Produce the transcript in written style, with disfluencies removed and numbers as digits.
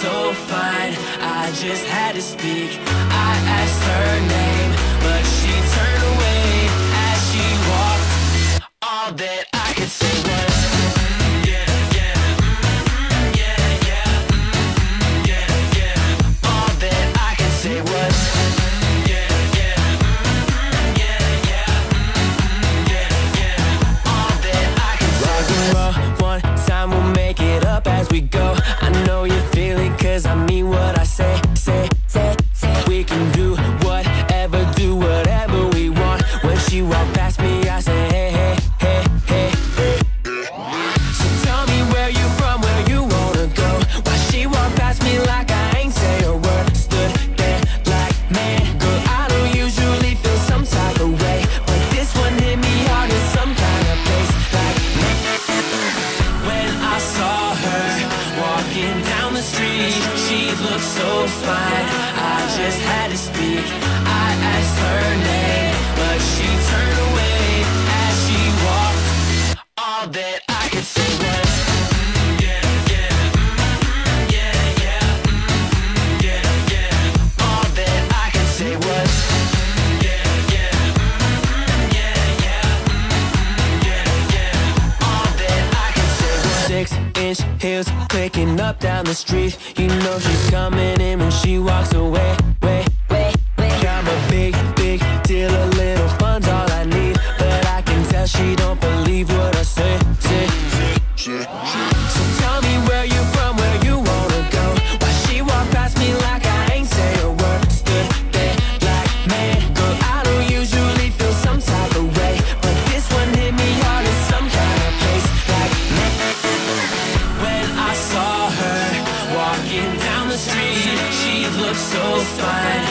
so fine, I just had to speak. I asked her name, but she turned away as she walked. All that I could say was yeah, yeah, yeah, yeah, yeah, yeah. All that I could say was yeah, yeah, yeah, yeah, yeah, yeah. All that I could say was rock and roll, one time we'll make it up as we go. I know you feel it, cause I mean what I say. We can do whatever we want. When she walked past me, I said, hey, hey, hey, hey, hey. So tell me where you from, where you wanna go. Why she walked past me like I ain't say a word. Stood there like, man, girl, I don't usually feel some type of way, but this one hit me hard in some kind of place. Like, man, when I saw her walking down the street, she looked so fine, I just had to speak. I asked her name, but she turned away as she walked. All that I could say was yeah, yeah, yeah, yeah, yeah, yeah. All that I could say was yeah, yeah, yeah, yeah, yeah, yeah. All that I could say was 6-inch heels clicking up down the street. You know she's coming in when she walks away. I'm a big deal, a little fun's all I need, but I can tell she don't believe what I say. So tell me where you from, where you wanna go. Why she walked past me like I ain't say a word. Stood there like, man, girl, I don't usually feel some type of way, but this one hit me hard in some kind of place. Like, man, when I saw her walking down the street, she looked so fine,